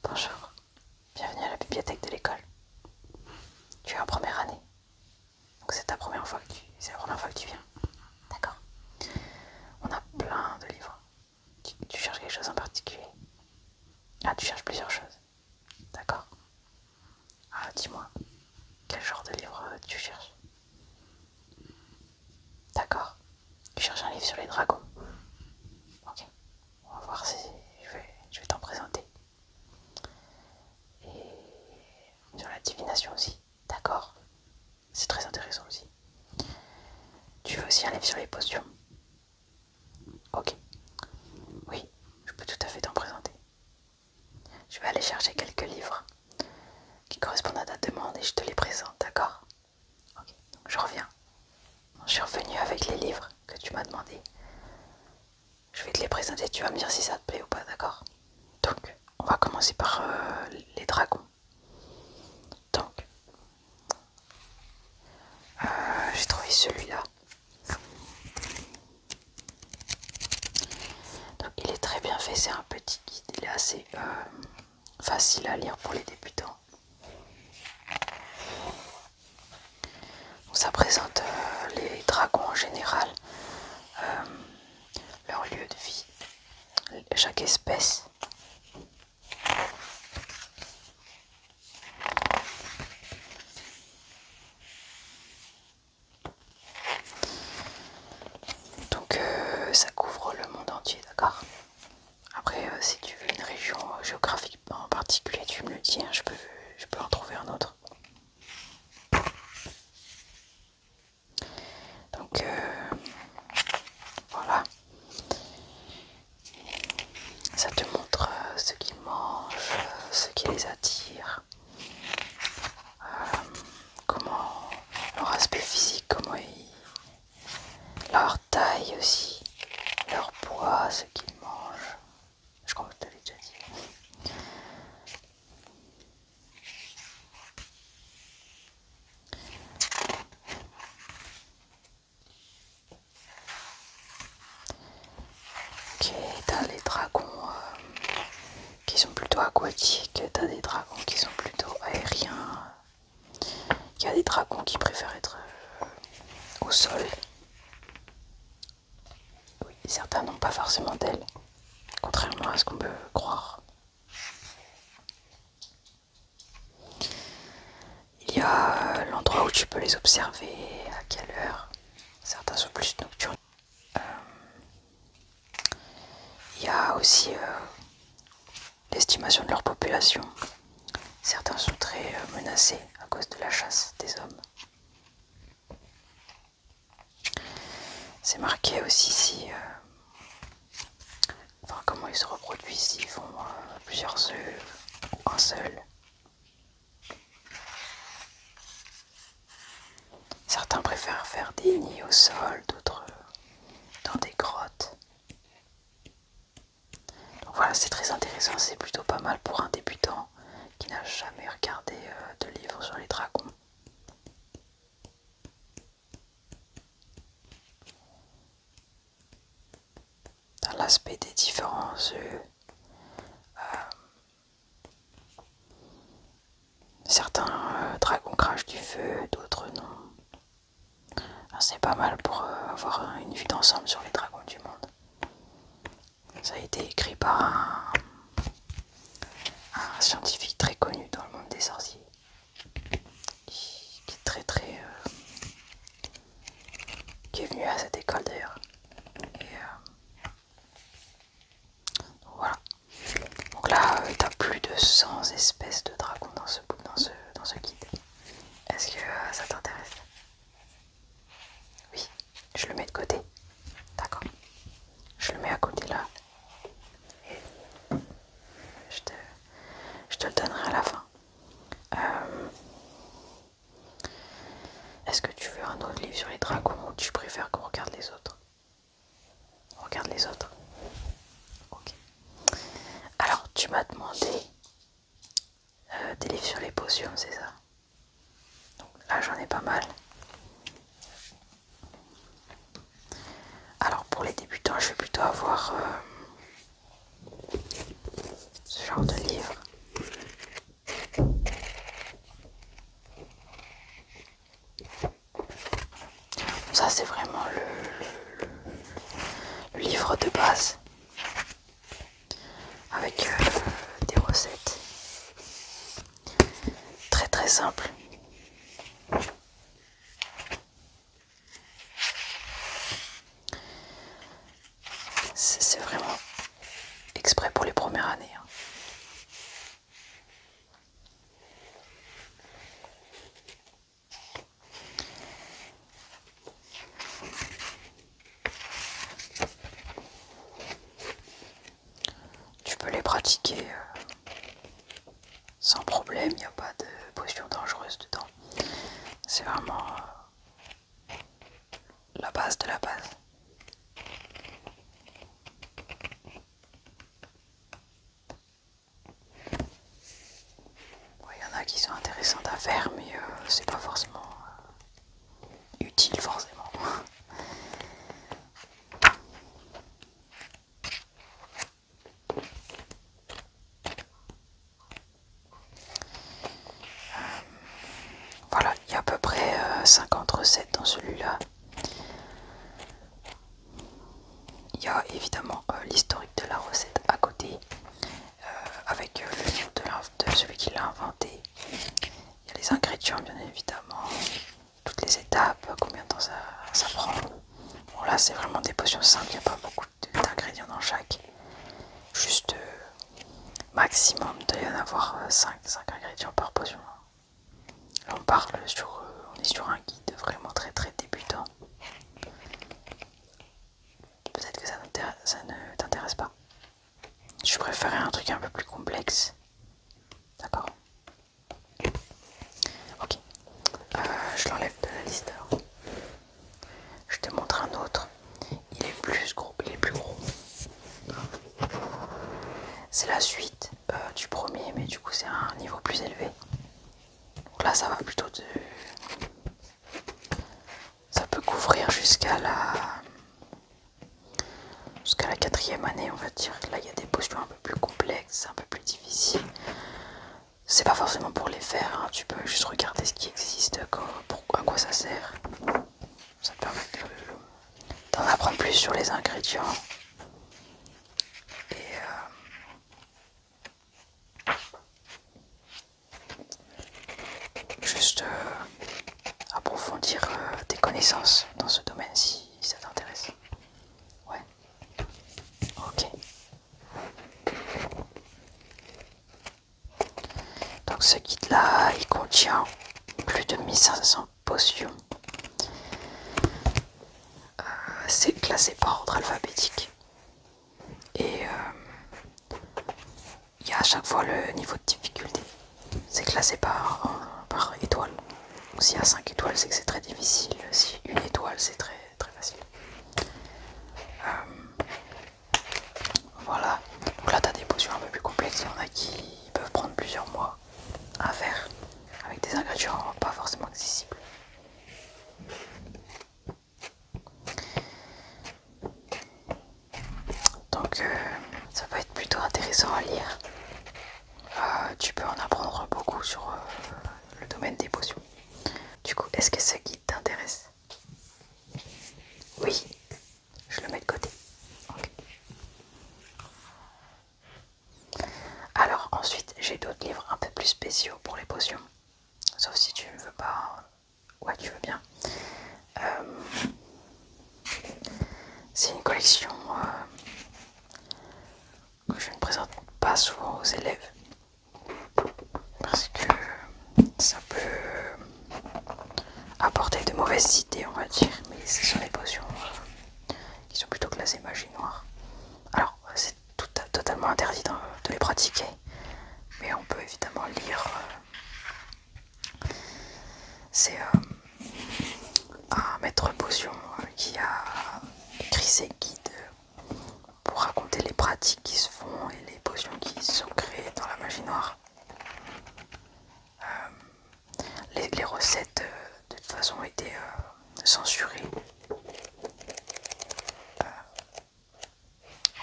Bonjour, bienvenue à la bibliothèque de l'école. Tu es en première année, donc c'est la première fois que tu viens. D'accord. On a plein de livres. Tu cherches quelque chose en particulier? Ah, tu cherches plusieurs choses. D'accord. Ah, dis-moi, quel genre de livre tu cherches? D'accord. Tu cherches un livre sur les dragons? Ok. On va voir si je vais t'en présenter. Et sur la divination aussi. D'accord. C'est très intéressant aussi. Tu veux aussi un livre sur les potions? Ok. Oui, je peux tout à fait t'en présenter. Je vais aller chercher quelques livres qui correspondent à ta demande et je te les présente, d'accord? Ok, donc je reviens. Je suis revenu avec les livres que tu m'as demandé. Je vais te les présenter, tu vas me dire si ça te plaît ou pas, d'accord? Donc, on va commencer par les dragons. Donc, j'ai trouvé celui-là. Donc, il est très bien fait, c'est un petit guide, il est assez facile à lire pour les débutants. Donc, ça présente les dragons en général, leur lieu de vie, chaque espèce. Donc ça couvre le monde entier, d'accord? Après, si tu veux une région géographique en particulier, tu me le dis, hein, je peux en trouver un autre. Donc voilà, ça te montre ce qu'ils mangent, ce qui les attire, comment leur aspect physique, leur taille aussi, leur poids, ce qu'ils mangent. Je crois que je t'avais déjà dit. Ok, t'as les dragons qui sont plutôt aquatiques, t'as des dragons qui sont plutôt aériens, il y a des dragons qui préfèrent être au sol. Oui, certains n'ont pas forcément d'ailes, contrairement à ce qu'on peut croire. Il y a l'endroit où tu peux les observer, à quelle heure. Certains sont plus nocturnes. Il y a aussi l'estimation de leur population. Certains sont très menacés à cause de la chasse des hommes. C'est marqué aussi si, comment ils se reproduisent, s'ils font plusieurs œufs ou un seul. Certains préfèrent faire des nids au sol, d'autres dans des grottes. Donc voilà, c'est très intéressant, c'est plutôt pas mal pour un débutant qui n'a jamais regardé de livres sur les dragons. Dans l'aspect des différents œufs, certains dragons crachent du feu, d'autres non. C'est pas mal pour avoir une vue d'ensemble sur les dragons du monde. Ça a été écrit par un scientifique très connu dans le monde des sorciers, qui est qui est venu à cette école d'ailleurs. Et voilà. Donc là, t'as plus de 100 espèces de dragons dans ce guide. Est-ce que ça t'intéresse? Oui, je le mets de côté. D'accord. Je le mets à côté là. Et je te le donnerai à la fin. Est-ce que tu veux un autre livre sur les dragons ou tu préfères qu'on regarde les autres? On regarde les autres. Ok. Alors, tu m'as demandé des livres sur les potions, c'est ça? Donc là, j'en ai pas mal. Alors, pour les débutants, je vais plutôt avoir ce genre de livre. livre de base avec des recettes très très simples. C'est vraiment exprès pour les premières années. Hein. Tu peux les pratiquer sans problème, il n'y a pas de potions dangereuses dedans. C'est vraiment la base de la base. Il y en a qui sont intéressantes à faire, mais c'est pas forcément utile forcément. Voilà, il y a à peu près 50 recettes dans celui-là. Il y a évidemment l'historique de la recette à côté, avec le nom de celui qui l'a inventé. Il y a les ingrédients bien évidemment, toutes les étapes, combien de temps ça prend. Bon là c'est vraiment des potions simples, il n'y a pas beaucoup d'ingrédients dans chaque. Juste maximum, il doit y en avoir 5 ingrédients par potion. Là on est sur un guide vraiment très très débutant. Peut-être que ça ne t'intéresse pas. Je préférais un truc un peu plus complexe. D'accord. Ok. Je l'enlève de la liste alors. Je te montre un autre. Il est plus gros. C'est la suite du premier, mais du coup c'est un niveau plus élevé. Donc là ça va plutôt de... Ça peut couvrir jusqu'à la 4e année on va dire. Là il y a des potions un peu plus complexes, un peu plus difficiles. C'est pas forcément pour les faire, hein. Tu peux juste regarder ce qui existe, à quoi ça sert. Ça te permet d'en apprendre plus sur les ingrédients. Et juste approfondir tes connaissances dans ce domaine si ça t'intéresse. Ouais. Ok. Donc ce guide là, il contient plus de 1500 potions. C'est classé par ordre alphabétique. Et il y a à chaque fois le niveau de difficulté. C'est classé par étoile. S'il y a 5 étoiles, c'est que c'est très difficile. Si 1 étoile, c'est très très facile. Voilà. Donc là, tu as des potions un peu plus complexes. Il y en a qui peuvent prendre plusieurs mois à faire avec des ingrédients pas forcément accessibles. Donc ça peut être plutôt intéressant à lire. Tu peux en apprendre beaucoup sur le domaine des potions. Du coup, est-ce que ce guide t'intéresse? Oui, je le mets de côté. Okay. Alors ensuite, j'ai d'autres livres un peu plus spéciaux pour les potions. Sauf si tu ne veux pas... Ouais, tu veux bien. C'est une collection que je ne présente pas souvent aux élèves. Parce que ça peut apporter de mauvaises idées, on va dire. Mais ce sont des potions qui sont plutôt classées magie noire. Alors, c'est totalement interdit de les pratiquer. Mais on peut évidemment lire. C'est un maître potion qui a écrit ses guides pour raconter les pratiques qui se font et les potions qui sont créées dans la magie noire. Les recettes de toute façon ont été censurées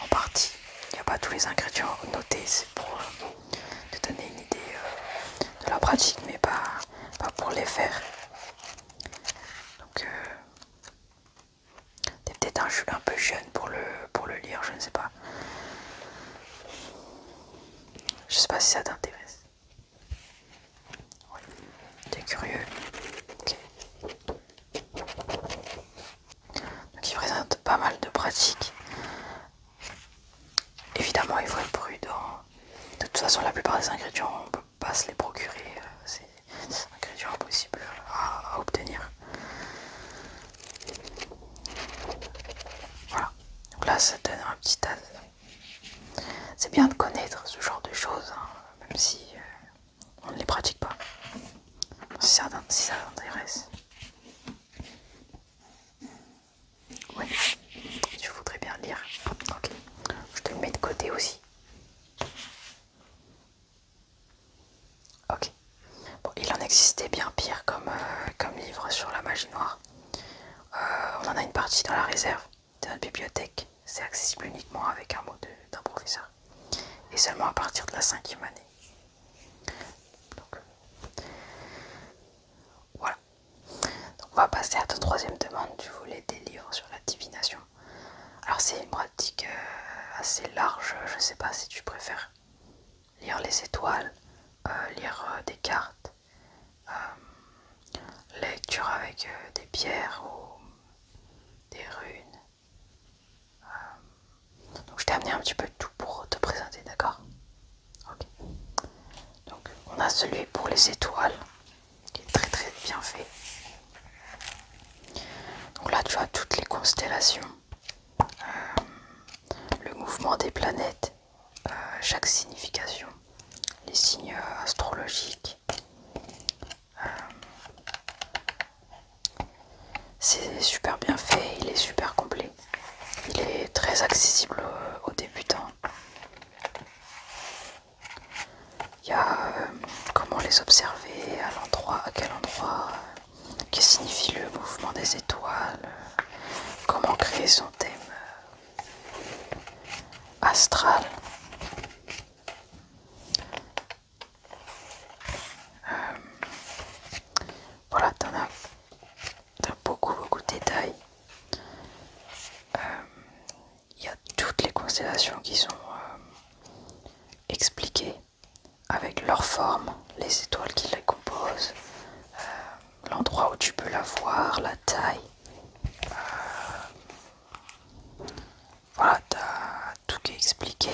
en partie. Il n'y a pas tous les ingrédients notés, c'est pour te donner une idée de la pratique, mais pas pour les faire. Donc t'es peut-être un peu jeune pour le lire, je ne sais pas. Je sais pas si ça t'intéresse. Oui. T'es curieux? Ok. Donc il présente pas mal de pratiques. Évidemment, il faut être prudent. De toute façon, la plupart des ingrédients, on ne peut pas se les procurer. C'est des ingrédients impossibles à obtenir. Voilà. Donc là, ça donne un petit tas. C'est bien de connaître ce genre de choses, hein, même si on ne les pratique pas. Si ça t'intéresse. Oui, tu voudrais bien lire. Ok. Je te le mets de côté aussi. Ok. Bon, il en existait bien pire comme livre sur la magie noire. On en a une partie dans la réserve de notre bibliothèque. C'est accessible uniquement avec un mot d'un professeur. Et seulement à partir de la 5e année. Donc, voilà. Donc on va passer à ta 3e demande. Tu voulais des livres sur la divination. Alors c'est une pratique assez large. Je ne sais pas si tu préfères lire les étoiles, lire des cartes, lecture avec des pierres ou des runes. Donc je t'ai amené un petit peu de tout pour te présenter, d'accord? Ok. Donc on a celui pour les étoiles, qui est très très bien fait. Donc là tu as toutes les constellations, le mouvement des planètes, chaque signification, les signes astrologiques. C'est super bien fait, il est super complet. Il est très accessible aux débutants. Il y a comment les observer, à quel endroit, que signifie le mouvement des étoiles, comment créer son thème astral. Voilà, t'as beaucoup de détails. Il y a toutes les constellations qui sont expliquées avec leur forme, les étoiles qui les composent, l'endroit où tu peux la voir, la taille. Voilà, t'as tout qui est expliqué.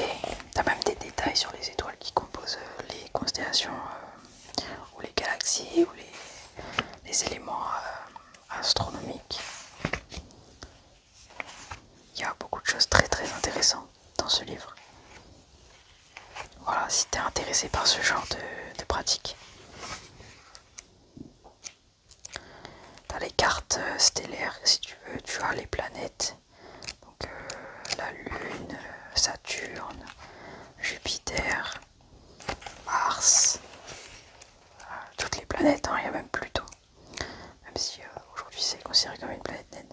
T'as même des détails sur les étoiles qui composent les constellations ou les galaxies ou les éléments astronomiques. Il y a beaucoup de choses très très intéressantes dans ce livre. Voilà, si t'es intéressé par ce genre de pratique. T'as les cartes stellaires, si tu veux, tu as les planètes. Donc la Lune, Saturne, Jupiter, Mars, toutes les planètes, hein, il y a même Pluton. Même si aujourd'hui c'est considéré comme une planète naine.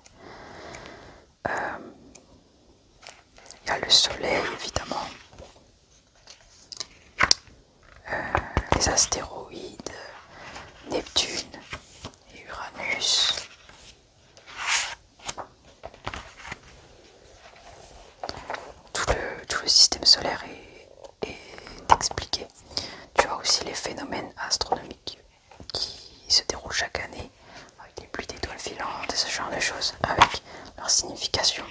Il y a le Soleil, évidemment. Les astéroïdes, Neptune et Uranus. Tout le système solaire est expliqué. Tu as aussi les phénomènes astronomiques qui se déroulent chaque année avec les pluies d'étoiles filantes et ce genre de choses, avec leur signification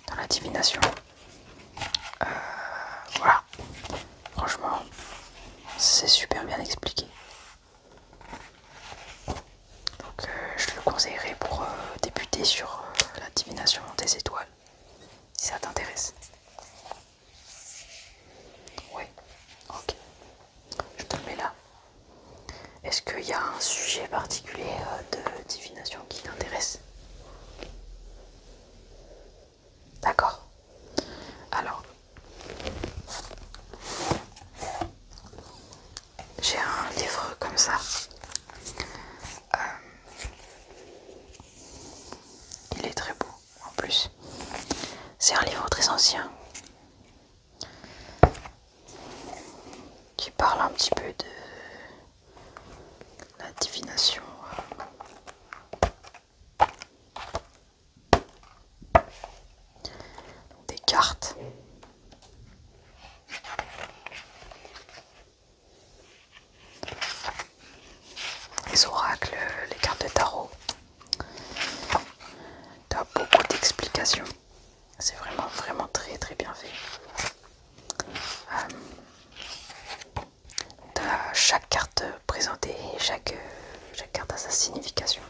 dans la divination. Voilà, franchement, c'est super bien expliqué. Donc je te le conseillerais pour débuter sur la divination des étoiles, si ça t'intéresse. Oui, ok, je te le mets là. Est-ce qu'il y a un sujet particulier de divination qui t'intéresse? D'accord. Alors, j'ai un livre comme ça. Il est très beau en plus. C'est un livre très ancien qui parle un petit peu de la divination. Des cartes. Les oracles, les cartes de tarot. Tu as beaucoup d'explications. C'est vraiment très très bien fait. T'as chaque carte présentée, chaque carte a sa signification.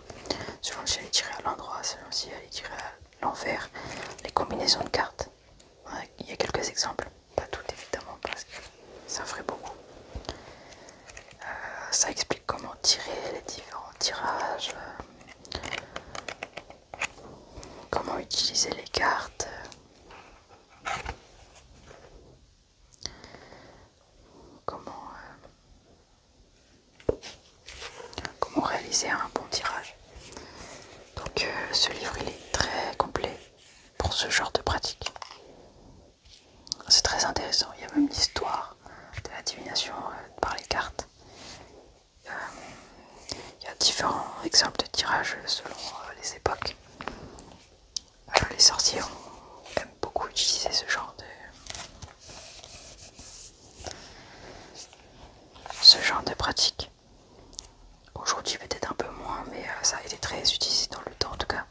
Selon si elle est tirée à l'endroit, selon si elle est tirée à l'envers, les combinaisons de cartes. Il y a quelques exemples, pas toutes évidemment parce que ça ferait beaucoup. Ça explique comment tirer les différents tirages, comment utiliser les cartes. Comment réaliser un bon tirage. Donc ce livre il est très complet pour ce genre de pratique. C'est très intéressant, il y a même l'histoire de la divination par les cartes. Il y a différents exemples de tirages selon les époques. Les sorciers aiment beaucoup utiliser ce genre de pratique. Aujourd'hui peut-être un peu moins, mais ça a été très utilisé dans le temps en tout cas.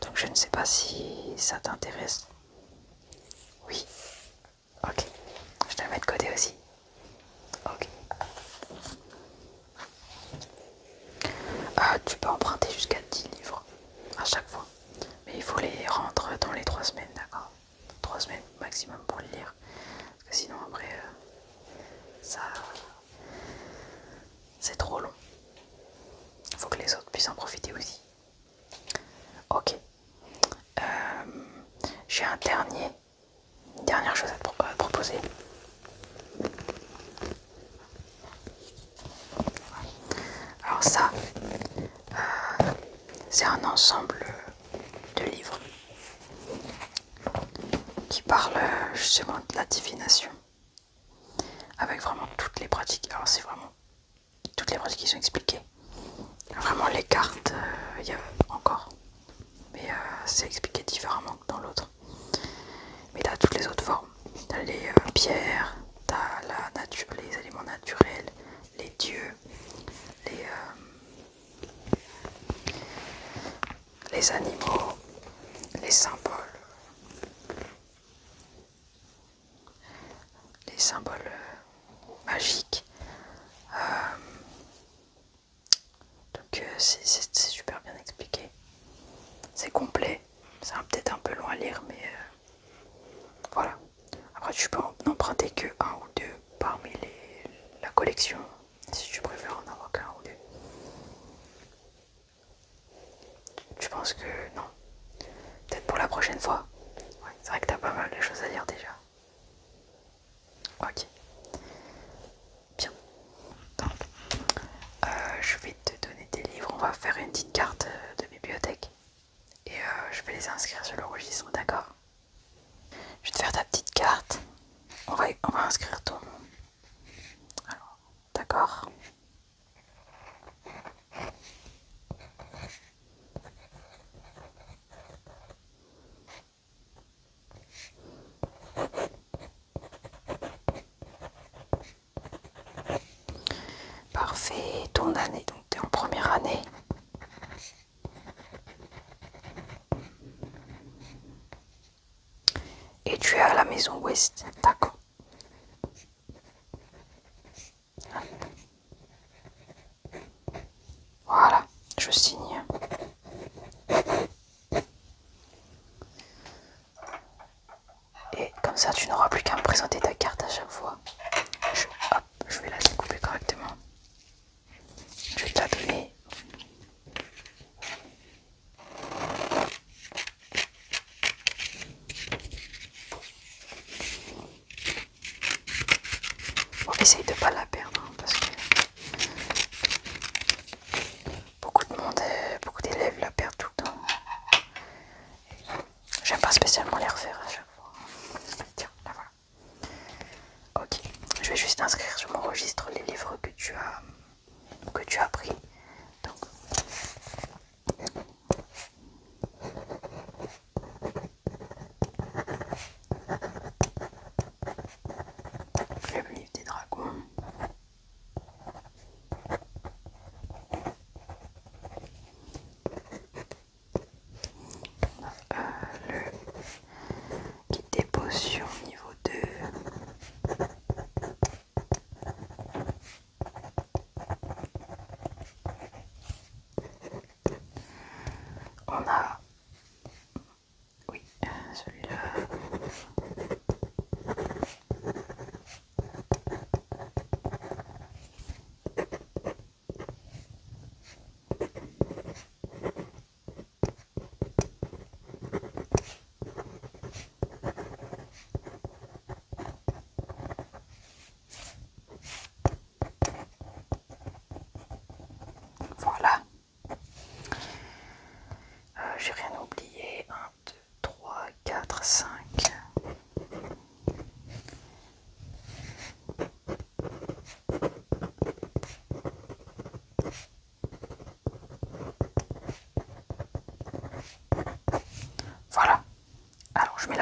Donc je ne sais pas si ça t'intéresse. Oui. Ok. Je te le mets de côté aussi. Ok. Tu peux emprunter jusqu'à 10 livres à chaque fois. Mais il faut les rendre dans les 3 semaines, d'accord? 3 semaines maximum pour les lire. Parce que sinon après, ça... c'est trop long. Il faut que les autres puissent en profiter aussi. Ok. J'ai une dernière chose à te proposer. Alors ça, c'est un ensemble de livres qui parle justement de la divination. Avec vraiment toutes les pratiques. Alors c'est vraiment toutes les pratiques qui sont expliquées. Vraiment les cartes, il y a encore. Mais c'est expliqué différemment que dans l'autre. Mais t'as toutes les autres formes. T'as les pierres, t'as la nature, les éléments naturels, les dieux, les animaux, les symboles. Les symboles magiques. Donc c'est super bien expliqué. C'est complet. C'est peut-être un peu long à lire, mais voilà. Après, tu peux en emprunter que un ou deux parmi la collection, si tu préfères en avoir qu'un ou deux. Tu penses que non? Peut-être pour la prochaine fois. Ouais, c'est vrai que t'as pas mal de choses à lire déjà. Ok. Bien. Donc, je vais te donner des livres. On va faire une petite carte de bibliothèque. Et je vais les inscrire sur le registre, d'accord? Je vais te faire ta petite carte. On va inscrire ton nom. Alors, d'accord? Parfait. Ton année, donc tu es en première année. Et tu es à la maison ouest, d'accord. Voilà, je signe. Et comme ça, tu n'auras plus qu'à me présenter ta carte à chaque fois. Hop, je vais la découper correctement. Je vais te la donner. Bon, essaye de pas la perdre, hein, parce que beaucoup de monde, beaucoup d'élèves la perdent tout le temps. J'aime pas spécialement les refaire à chaque fois. Tiens, là voilà. Ok, je vais juste inscrire sur mon registre les livres que tu as pris. Donc,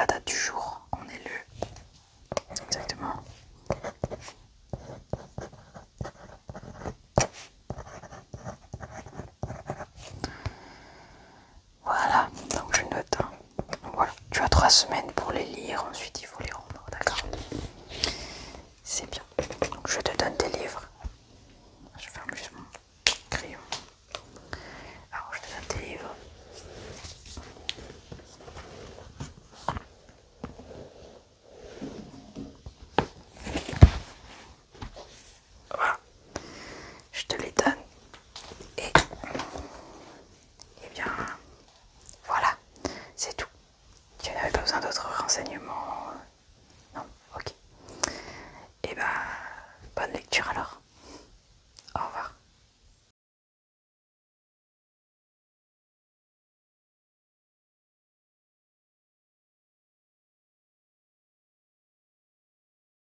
date du jour. On est le... Exactement. Voilà, donc je note. Hein. Donc voilà, tu as 3 semaines pour les lire, ensuite il faut les